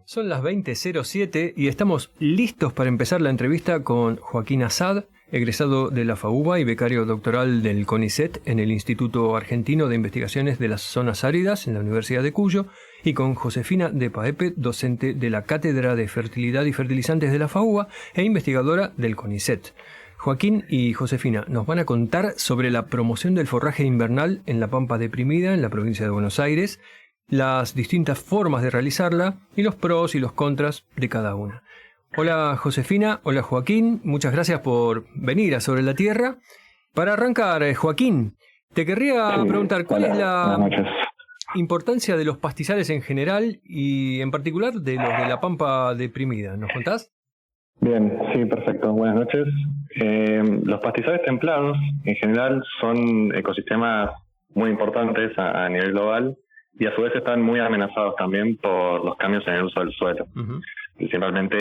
Son las 20:07 y estamos listos para empezar la entrevista con Joaquín Assad, egresado de la FAUBA y becario doctoral del CONICET en el Instituto Argentino de Investigaciones de las Zonas Áridas en la Universidad de Cuyo, y con Josefina de Paepe, docente de la Cátedra de Fertilidad y Fertilizantes de la FAUBA e investigadora del CONICET. Joaquín y Josefina nos van a contar sobre la promoción del forraje invernal en la Pampa Deprimida, en la provincia de Buenos Aires, las distintas formas de realizarla y los pros y los contras de cada una. Hola Josefina, hola Joaquín, muchas gracias por venir a Sobre la Tierra. Para arrancar, Joaquín, te querría preguntar cuál es la importancia de los pastizales en general y en particular de los de la Pampa Deprimida. ¿Nos contás? Bien, sí, perfecto. Buenas noches. Los pastizales templados en general son ecosistemas muy importantes a nivel global y a su vez están muy amenazados también por los cambios en el uso del suelo, principalmente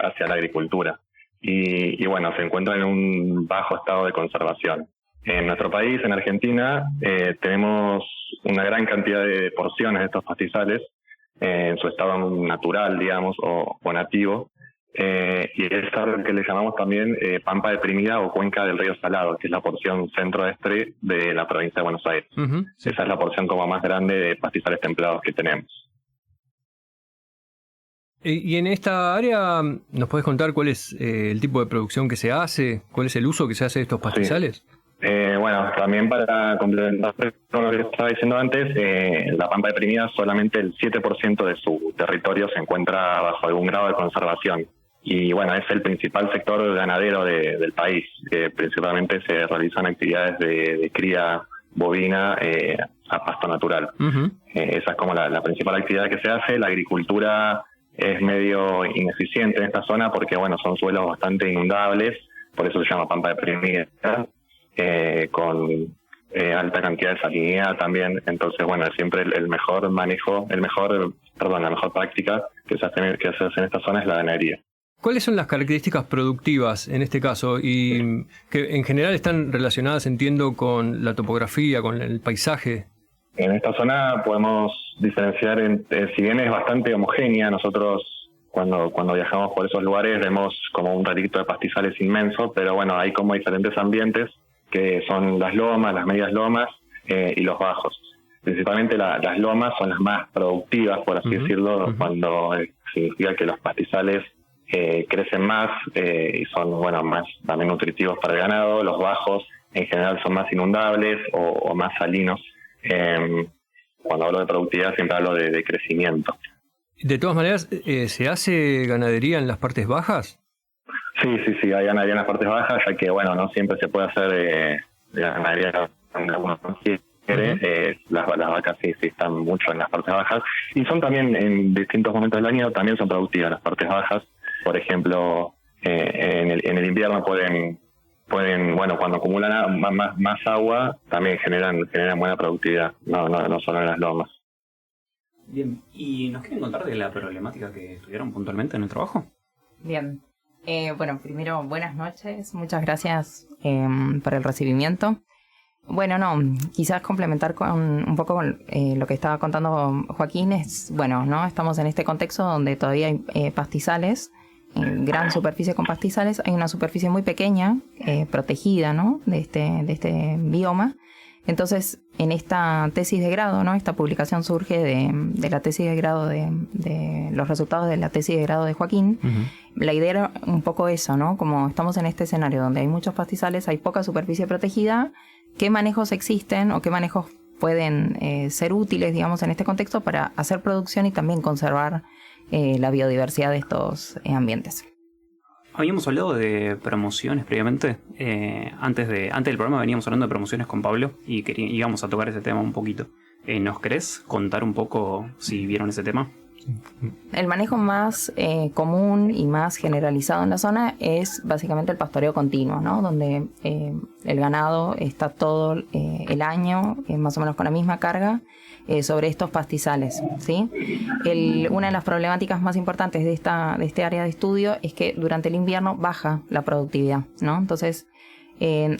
hacia la agricultura. Y bueno, se encuentran en un bajo estado de conservación. En nuestro país, en Argentina, tenemos una gran cantidad de porciones de estos pastizales en su estado natural, digamos, o nativo. Y es algo que le llamamos también Pampa Deprimida o Cuenca del Río Salado, que es la porción centro-este de la provincia de Buenos Aires. Sí. Esa es la porción como más grande de pastizales templados que tenemos. Y en esta área, ¿nos podés contar cuál es el tipo de producción que se hace? ¿Cuál es el uso que se hace de estos pastizales? Sí. Bueno, también para complementar con lo que estaba diciendo antes, la Pampa Deprimida solamente el 7% de su territorio se encuentra bajo algún grado de conservación. Y bueno, es el principal sector ganadero del país, que principalmente se realizan actividades de cría bovina a pasto natural. Esa es como la principal actividad que se hace. La agricultura es medio ineficiente en esta zona porque bueno, son suelos bastante inundables, por eso se llama Pampa Deprimida, con alta cantidad de salinidad también. Entonces bueno, siempre el mejor manejo, la mejor práctica que se hace en esta zona es la ganadería. ¿Cuáles son las características productivas en este caso y que en general están relacionadas, entiendo, con la topografía, con el paisaje? En esta zona podemos diferenciar, si bien es bastante homogénea, nosotros cuando viajamos por esos lugares vemos como un relicto de pastizales inmenso, pero bueno, hay como diferentes ambientes que son las lomas, las medias lomas y los bajos. Principalmente las lomas son las más productivas, por así decirlo, cuando significa que los pastizales crecen más y son más también nutritivos para el ganado. Los bajos en general son más inundables o más salinos. Cuando hablo de productividad siempre hablo de crecimiento. De todas maneras, ¿se hace ganadería en las partes bajas? Sí, hay ganadería en las partes bajas, ya que no siempre se puede hacer ganadería donde uno quiere. Las vacas sí están mucho en las partes bajas y son también en distintos momentos del año también son productivas las partes bajas. Por ejemplo, en el invierno pueden cuando acumulan más agua también generan buena productividad, no solo en las lomas. Bien, ¿y nos quieren contar de la problemática que estudiaron puntualmente en el trabajo? Bien, primero buenas noches, muchas gracias por el recibimiento. Quizás complementar un poco con lo que estaba contando Joaquín. Estamos en este contexto donde todavía hay pastizales, gran superficie con pastizales, hay una superficie muy pequeña, protegida, ¿no?, de este bioma. Entonces, en esta tesis de grado, ¿no?, esta publicación surge de la tesis de grado de los resultados de la tesis de grado de Joaquín. La idea era un poco eso, ¿no? Como estamos en este escenario donde hay muchos pastizales, hay poca superficie protegida, ¿qué manejos existen o qué manejos pueden ser útiles, digamos, en este contexto para hacer producción y también conservar la biodiversidad de estos ambientes? Habíamos hablado de promociones previamente. Antes del programa veníamos hablando de promociones con Pablo y íbamos a tocar ese tema un poquito. ¿Nos querés contar un poco si vieron ese tema? El manejo más común y más generalizado en la zona es básicamente el pastoreo continuo, ¿no?, donde el ganado está todo el año más o menos con la misma carga sobre estos pastizales, ¿sí? Una de las problemáticas más importantes de este área de estudio es que durante el invierno baja la productividad, ¿no? Entonces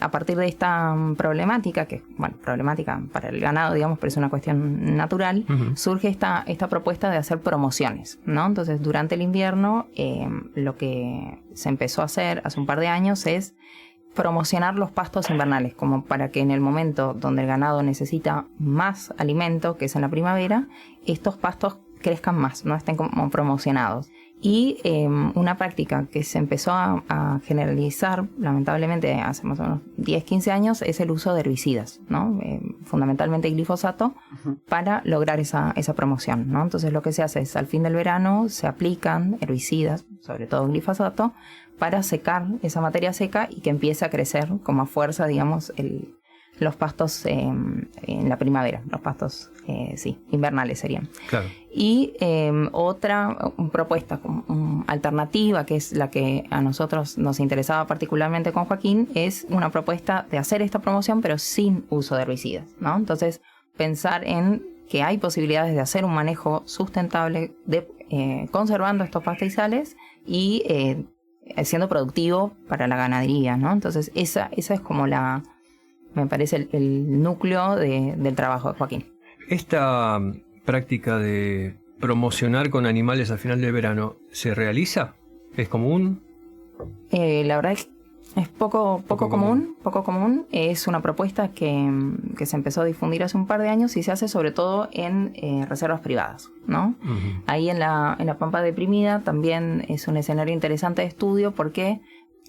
A partir de esta problemática, que bueno, problemática para el ganado, digamos, pero es una cuestión natural, surge esta propuesta de hacer promociones, ¿no? Entonces, durante el invierno, lo que se empezó a hacer hace un par de años es promocionar los pastos invernales, como para que en el momento donde el ganado necesita más alimento, que es en la primavera, estos pastos crezcan más, no estén como promocionados. Y una práctica que se empezó a generalizar, lamentablemente, hace más o menos 10, 15 años, es el uso de herbicidas, ¿no? Fundamentalmente glifosato, para lograr esa promoción, ¿no? Entonces lo que se hace es, al fin del verano, se aplican herbicidas, sobre todo glifosato, para secar esa materia seca y que empiece a crecer como a fuerza, digamos, los pastos en la primavera, los pastos, invernales serían. Claro. Y otra propuesta alternativa, que es la que a nosotros nos interesaba particularmente con Joaquín, es una propuesta de hacer esta promoción pero sin uso de herbicidas, ¿no? Entonces, pensar en que hay posibilidades de hacer un manejo sustentable conservando estos pastizales y siendo productivo para la ganadería, ¿no? Entonces, esa es como me parece el núcleo del trabajo de Joaquín. ¿Esta práctica de promocionar con animales al final del verano se realiza? ¿Es común? La verdad es poco común. Es una propuesta que se empezó a difundir hace un par de años y se hace sobre todo en reservas privadas, ¿no? Uh-huh. Ahí en la Pampa Deprimida también es un escenario interesante de estudio porque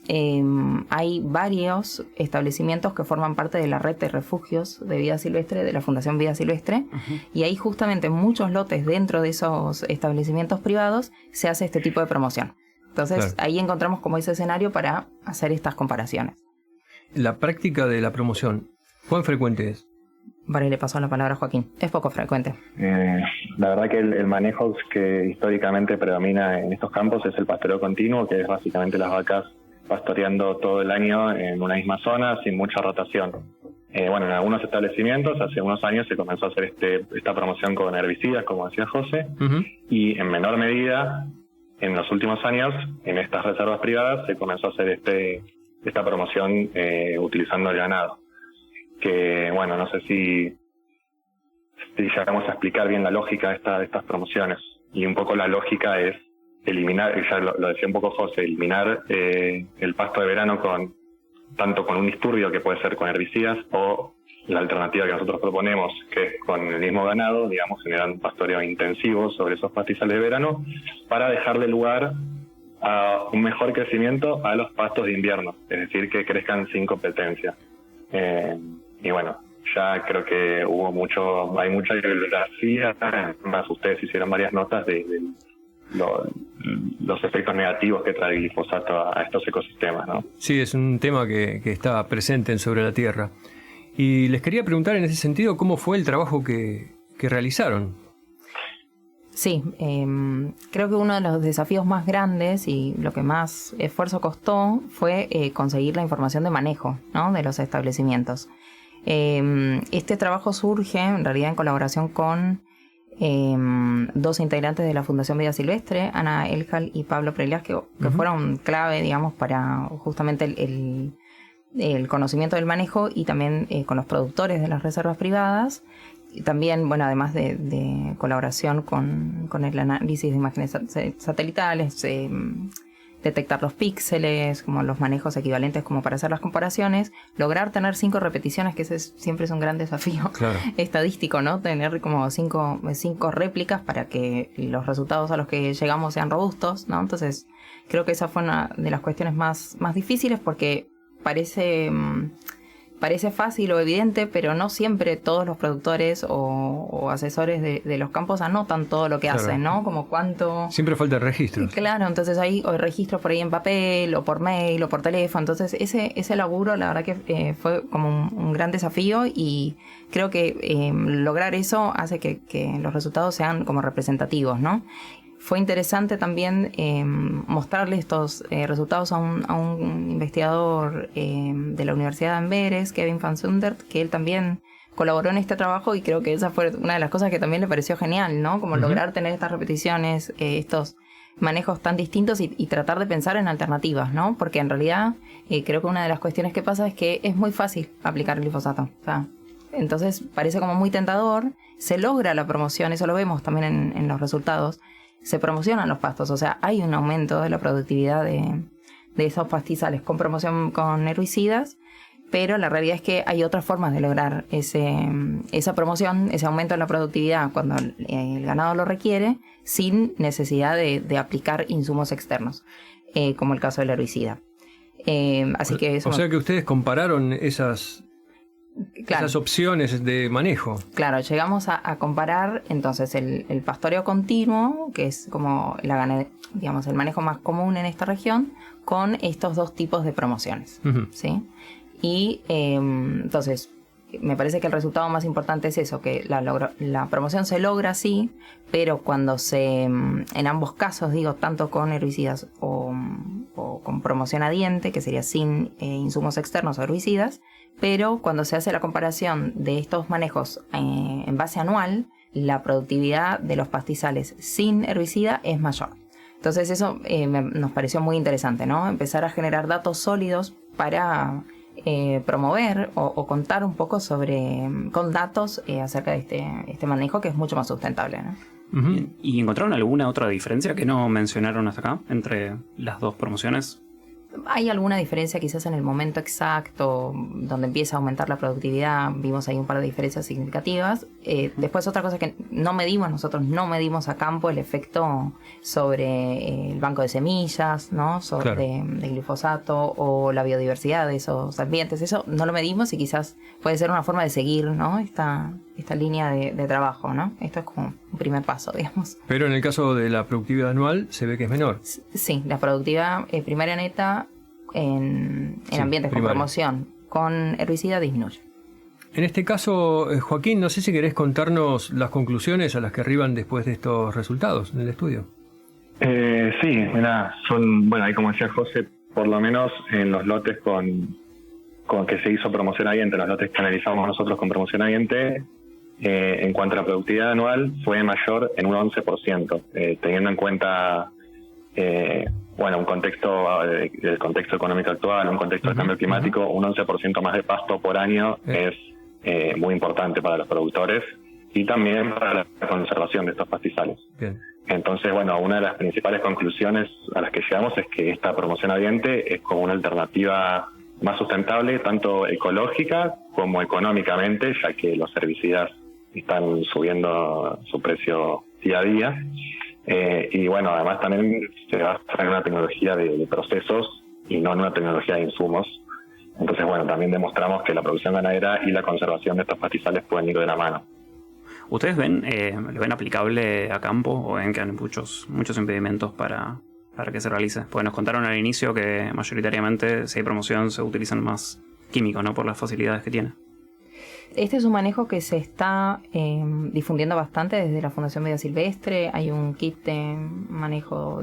hay varios establecimientos que forman parte de la red de refugios de vida silvestre de la Fundación Vida Silvestre, y ahí justamente en muchos lotes dentro de esos establecimientos privados se hace este tipo de promoción. Entonces ahí encontramos como ese escenario para hacer estas comparaciones. La práctica de la promoción, ¿cuán frecuente es? Vale, le paso la palabra a Joaquín. Es poco frecuente. La verdad que el manejo que históricamente predomina en estos campos es el pastoreo continuo, que es básicamente las vacas pastoreando todo el año en una misma zona sin mucha rotación. En algunos establecimientos hace unos años se comenzó a hacer esta promoción con herbicidas, como decía José, y en menor medida en los últimos años en estas reservas privadas se comenzó a hacer esta promoción utilizando el ganado, que no sé si llegamos a explicar bien la lógica de estas promociones, y un poco la lógica es eliminar, ya lo decía un poco José, eliminar el pasto de verano tanto con un disturbio que puede ser con herbicidas, o la alternativa que nosotros proponemos, que es con el mismo ganado, digamos, generar un pastoreo intensivo sobre esos pastizales de verano para dejarle lugar a un mejor crecimiento a los pastos de invierno, es decir, que crezcan sin competencia. Ya creo que hay mucha bibliografía, más ustedes hicieron varias notas de los efectos negativos que trae el glifosato a estos ecosistemas, ¿no? Sí, es un tema que está presente en Sobre la Tierra. Y les quería preguntar en ese sentido cómo fue el trabajo que realizaron. Sí, creo que uno de los desafíos más grandes y lo que más esfuerzo costó fue conseguir la información de manejo, ¿no?, de los establecimientos. Este trabajo surge en realidad en colaboración con dos integrantes de la Fundación Vida Silvestre, Ana Eljal y Pablo Prelias, que fueron clave, digamos, para justamente el conocimiento del manejo, y también con los productores de las reservas privadas. Y también, además de colaboración con el análisis de imágenes satelitales, detectar los píxeles, como los manejos equivalentes como para hacer las comparaciones, lograr tener 5 repeticiones, que ese siempre es un gran desafío estadístico, ¿no? Tener como 5 réplicas para que los resultados a los que llegamos sean robustos, ¿no? Entonces, creo que esa fue una de las cuestiones más difíciles, porque parece fácil o evidente, pero no siempre todos los productores o asesores de los campos anotan todo lo que hacen, ¿no? Como cuánto... Siempre falta el registro. Claro, entonces hay registros por ahí en papel, o por mail, o por teléfono. Entonces ese laburo, la verdad que fue como un gran desafío, y creo que lograr eso hace que los resultados sean como representativos, ¿no? Fue interesante también mostrarle estos resultados a un investigador de la Universidad de Amberes, Kevin van Sundert, que él también colaboró en este trabajo, y creo que esa fue una de las cosas que también le pareció genial, ¿no? Como lograr tener estas repeticiones, estos manejos tan distintos y tratar de pensar en alternativas, ¿no? Porque en realidad creo que una de las cuestiones que pasa es que es muy fácil aplicar el glifosato. O sea, entonces parece como muy tentador, se logra la promoción, eso lo vemos también en los resultados, se promocionan los pastos, o sea, hay un aumento de la productividad de esos pastizales con promoción con herbicidas, pero la realidad es que hay otras formas de lograr esa promoción, ese aumento en la productividad cuando el ganado lo requiere, sin necesidad de aplicar insumos externos, como el caso del herbicida. Así que eso, o sea que ustedes compararon esas opciones de manejo. Claro, llegamos a comparar entonces el pastoreo continuo, que es como digamos, el manejo más común en esta región, con estos dos tipos de promociones, ¿sí? Y entonces, me parece que el resultado más importante es eso, que la promoción se logra sí, pero cuando en ambos casos, digo, tanto con herbicidas o con promoción a diente, que sería sin insumos externos o herbicidas, pero cuando se hace la comparación de estos manejos en base anual, la productividad de los pastizales sin herbicida es mayor. Entonces eso nos pareció muy interesante, ¿no? Empezar a generar datos sólidos para promover o contar un poco con datos acerca de este manejo que es mucho más sustentable, ¿no? Uh-huh. ¿Y encontraron alguna otra diferencia que no mencionaron hasta acá entre las dos promociones? Hay alguna diferencia quizás en el momento exacto donde empieza a aumentar la productividad. Vimos ahí un par de diferencias significativas. Después otra cosa que nosotros no medimos a campo el efecto sobre el banco de semillas, ¿no? Sobre de glifosato o la biodiversidad de esos ambientes. Eso no lo medimos y quizás puede ser una forma de seguir, ¿no? esta línea de trabajo, ¿no? Esto es como un primer paso, digamos. Pero en el caso de la productividad anual se ve que es menor. Sí, la productividad primaria neta en ambientes con promoción con herbicida disminuye. En este caso, Joaquín, no sé si querés contarnos las conclusiones a las que arriban después de estos resultados del estudio. Sí, mira, ahí como decía José, por lo menos en los lotes con que se hizo promoción a diente, los lotes que analizamos nosotros con promoción a diente, en cuanto a la productividad anual, fue mayor en un 11%, teniendo en cuenta un contexto, el contexto económico actual, un contexto de cambio climático, un 11% más de pasto por año es muy importante para los productores y también para la conservación de estos pastizales. Bien. Entonces, una de las principales conclusiones a las que llegamos es que esta promoción a diente es como una alternativa más sustentable, tanto ecológica como económicamente, ya que los herbicidas están subiendo su precio día a día. Además también se basa en una tecnología de procesos y no en una tecnología de insumos. Entonces, también demostramos que la producción ganadera y la conservación de estos pastizales pueden ir de la mano. ¿Ustedes lo ven aplicable a campo o ven que hay muchos impedimentos para que se realice? Porque nos contaron al inicio que mayoritariamente, si hay promoción, se utilizan más químicos, ¿no? Por las facilidades que tiene. Este es un manejo que se está difundiendo bastante desde la Fundación Vida Silvestre. Hay un kit de manejo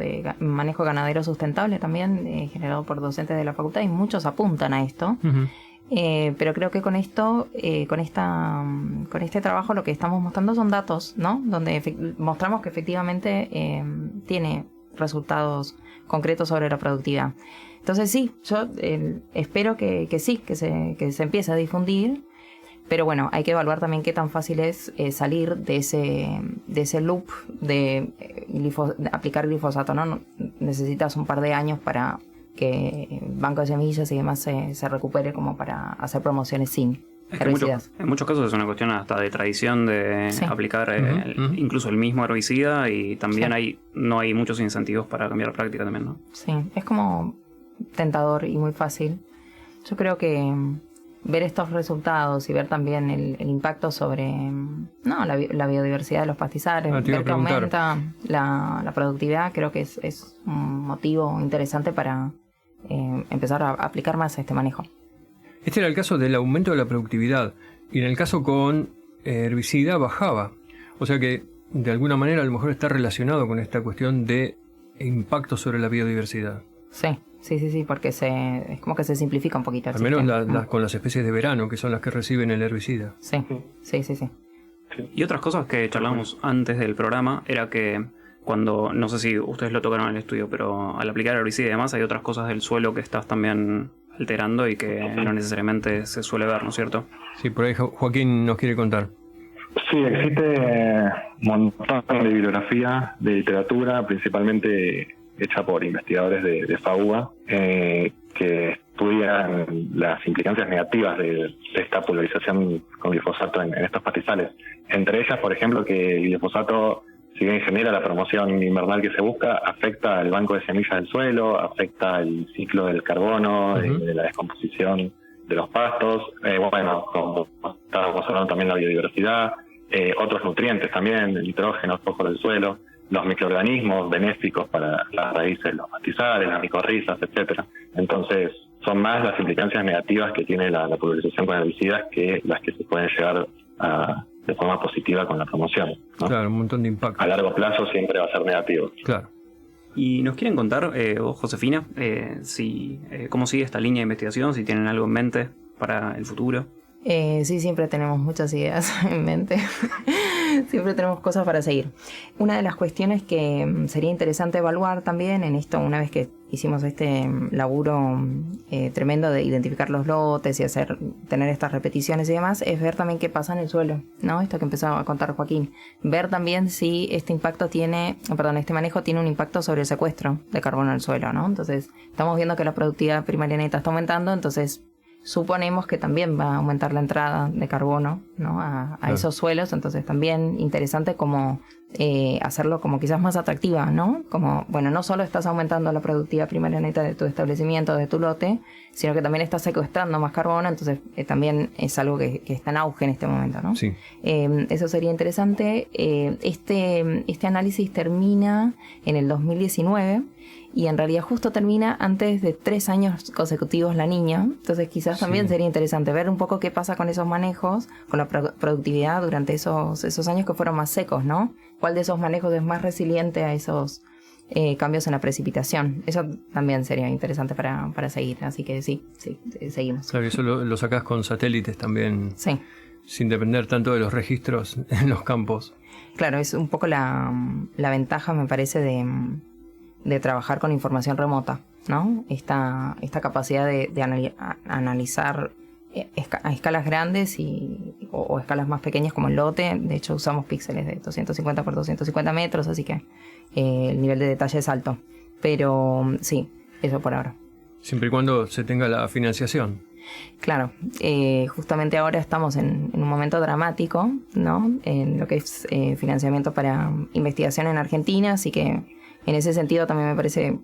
ganadero sustentable también, generado por docentes de la facultad, y muchos apuntan a esto. Uh-huh. Pero creo que con este trabajo lo que estamos mostrando son datos, ¿no? Donde mostramos que efectivamente tiene resultados concretos sobre la productividad. Entonces sí, yo espero que se empiece a difundir. Pero hay que evaluar también qué tan fácil es salir de ese loop de aplicar glifosato, ¿no? Necesitas un par de años para que el banco de semillas y demás se recupere como para hacer promociones sin herbicidas. En muchos casos es una cuestión hasta de tradición de aplicar incluso el mismo herbicida, y también no hay muchos incentivos para cambiar la práctica también, ¿no? Sí, es como tentador y muy fácil. Yo creo que ver estos resultados y ver también el impacto sobre la biodiversidad de los pastizales, ver que aumenta la productividad, creo que es un motivo interesante para empezar a aplicar más este manejo. Este era el caso del aumento de la productividad, y en el caso con herbicida bajaba. O sea que de alguna manera a lo mejor está relacionado con esta cuestión de impacto sobre la biodiversidad. Sí, porque es como que se simplifica un poquito el al menos con las especies de verano, que son las que reciben el herbicida. Sí. Y otras cosas que charlamos antes del programa era que cuando, no sé si ustedes lo tocaron en el estudio, pero al aplicar herbicida y demás hay otras cosas del suelo que estás también alterando y que no necesariamente se suele ver, ¿no es cierto? Sí, por ahí Joaquín nos quiere contar. Sí, existe un montón de bibliografía, de literatura, principalmente hecha por investigadores de FAUBA, que estudian las implicancias negativas de esta pulverización con glifosato en estos pastizales. Entre ellas, por ejemplo, que el glifosato, si bien genera la promoción invernal que se busca, afecta al banco de semillas del suelo, afecta el ciclo del carbono, de la descomposición de los pastos, bueno, como estábamos hablando también la biodiversidad, otros nutrientes también, el nitrógeno, el fósforo del suelo, los microorganismos benéficos para las raíces de los pastizales, las micorrizas, etcétera. Entonces, son más las implicancias negativas que tiene la pulverización con herbicidas que las que se pueden llegar de forma positiva con la promoción, ¿no? Claro, un montón de impacto. A largo plazo siempre va a ser negativo. Claro. Y nos quieren contar, vos, Josefina, cómo sigue esta línea de investigación, si tienen algo en mente para el futuro. Sí, siempre tenemos muchas ideas en mente. Siempre tenemos cosas para seguir. Una de las cuestiones que sería interesante evaluar también en esto, una vez que hicimos este laburo tremendo de identificar los lotes y tener estas repeticiones y demás, es ver también qué pasa en el suelo, ¿no? Esto que empezaba a contar Joaquín. Ver también si este manejo tiene un impacto sobre el secuestro de carbono en el suelo, ¿no? Entonces, estamos viendo que la productividad primaria neta está aumentando, entonces suponemos que también va a aumentar la entrada de carbono, ¿no? a esos suelos, entonces también interesante como hacerlo como quizás más atractiva, ¿no? Como, bueno, no solo estás aumentando la productividad primaria neta de tu establecimiento, de tu lote, sino que también estás secuestrando más carbono, entonces también es algo que está en auge en este momento, ¿no? Sí. Eso sería interesante. Este análisis termina en el 2019 y en realidad justo termina antes de 3 años consecutivos la niña, entonces quizás también sería interesante ver un poco qué pasa con esos manejos, con la productividad durante esos años que fueron más secos, ¿no? ¿Cuál de esos manejos es más resiliente a esos cambios en la precipitación? Eso también sería interesante para seguir, así que sí, seguimos. Claro, eso lo sacás con satélites también, sí, sin depender tanto de los registros en los campos. Claro, es un poco la ventaja, me parece, de trabajar con información remota, ¿no? Esta capacidad de analizar a escalas grandes o escalas más pequeñas como el lote. De hecho, usamos píxeles de 250 por 250 metros, así que el nivel de detalle es alto. Pero sí, eso por ahora. Siempre y cuando se tenga la financiación. Claro, justamente ahora estamos en un momento dramático, ¿no? En lo que es financiamiento para investigación en Argentina, así que en ese sentido también me parece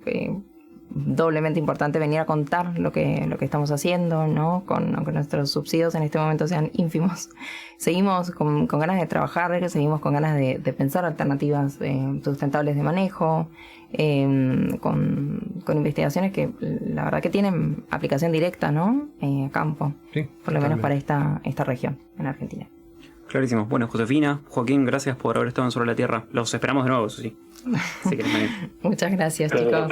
doblemente importante venir a contar lo que estamos haciendo, ¿no? Aunque nuestros subsidios en este momento sean ínfimos, seguimos con ganas de trabajar, seguimos con ganas de pensar alternativas sustentables de manejo, con investigaciones que la verdad que tienen aplicación directa, ¿no? A campo, sí, por lo menos para esta región en Argentina. Clarísimo. Bueno, Josefina, Joaquín, gracias por haber estado en Sobre la Tierra. Los esperamos de nuevo, eso sí. Si quieren venir. Muchas gracias, chicos.